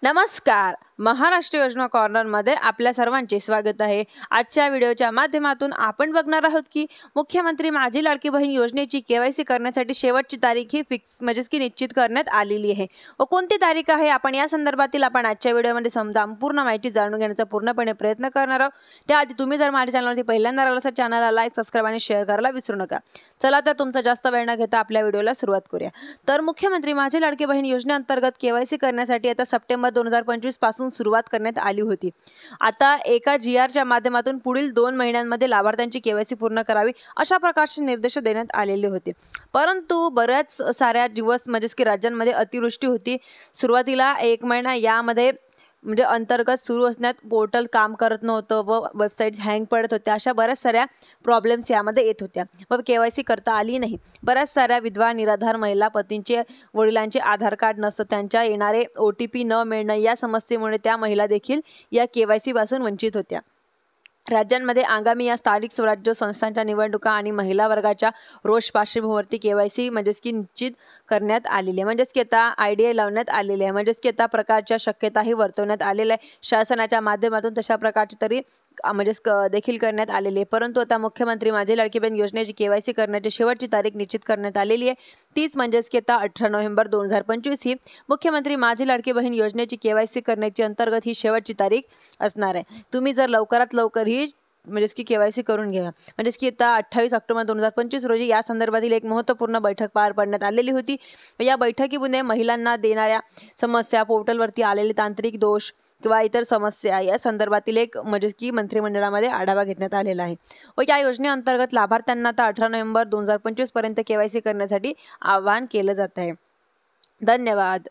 नमस्कार. महाराष्ट्र योजना कॉर्नरमध्ये आपल्या सर्वांचे स्वागत आहे. आजच्या व्हिडिओच्या माध्यमातून आपण बघणार आहोत की मुख्यमंत्री माझी लाडकी बहीण योजनेची केवायसी करण्यासाठी शेवटची तारीख ही फिक्स की निश्चित करण्यात आलेली आहे. व कोणती तारीख आहे आपण या संदर्भातील आजच्या व्हिडिओमध्ये संपूर्ण माहिती जाणून घेण्याचा पूर्णपणे प्रयत्न करणार आहोत. त्याआधी तुम्ही जर माझ्या चॅनलवरती पहिल्यांदा आला असाल चॅनलला लाईक, सबस्क्राइब आणि शेअर करायला विसरू नका. चला तर तुमचा जास्त वेळ न घेता आपल्या व्हिडिओला सुरुवात करूया. तर मुख्यमंत्री माझी लाडकी बहीण योजनेअंतर्गत केवायसी करण्यासाठी आता सप्टेंबर 2025 पासून सुरुवात करण्यात आली होती. आता एका जीआरच्या माध्यमातून पुढील 2 महिन्यांमध्ये लाभार्थ्यांची केवायसी पूर्ण करावी अशा प्रकारचे निर्देश देण्यात आलेले होते. परंतु बऱ्याच साऱ्या दिवस की राज्यांमध्ये अतिवृष्टी होती. सुरुवातीला 1 महिना यामध्ये अंतर्गत सुरू असण्यात पोर्टल काम करत नव्हतं व वेबसाईट्स हँग पडत होत्या. अशा बऱ्याच साऱ्या प्रॉब्लेम्स यामध्ये येत होत्या व केवायसी करता आली नाही. बऱ्याच साऱ्या विधवा, निराधार महिला, पतींचे वडिलांचे आधार कार्ड नसतं, त्यांच्या येणारे OTP न मिळणं या समस्येमुळे त्या महिला देखील या केवायसी पासून वंचित होत्या. राज्यांमध्ये आगामी या स्थानिक स्वराज्य संस्थांच्या निवडणुका आणि महिला वर्गाच्या रोष पार्श्वभूमीवरती केवायसी की निश्चित करण्यात आलेली आहे. की आता IDA लावण्यात आलेले आहे. की आता प्रकारच्या शक्यताही वर्तवण्यात आलेल्या आहे. शासनाच्या माध्यमातून तशा प्रकारची तरी देखील करण्यात आलेली आहे. परंतु आता मुख्यमंत्री माझी लाडकी बहीण योजनेची केवायसी करण्याची शेवटची तारीख निश्चित करण्यात आलेली आहे. तीच की आता 18 नोव्हेंबर 2025 ही मुख्यमंत्री माझी लाडकी बहीण योजनेची केवायसी करण्याची अंतर्गत ही शेवटची तारीख असणार आहे. तुम्ही जर लवकरात लवकर ही की केवायसी करून घ्या. की आता 28 ऑक्टोबर 2025 रोजी या संदर्भातील एक महत्त्वपूर्ण बैठक पार पाडण्यात आलेली होती. या बैठकीमध्ये महिलांना देणाऱ्या समस्या, पोर्टलवरती आलेले तांत्रिक दोष किंवा इतर समस्या या संदर्भातील एक की मंत्रिमंडळामध्ये आढावा घेण्यात आलेला आहे. व या योजनेअंतर्गत लाभार्थ्यांना आता 18 नोव्हेंबर 2025 पर्यंत केवायसी करण्यासाठी आवाहन केलं जात आहे. धन्यवाद.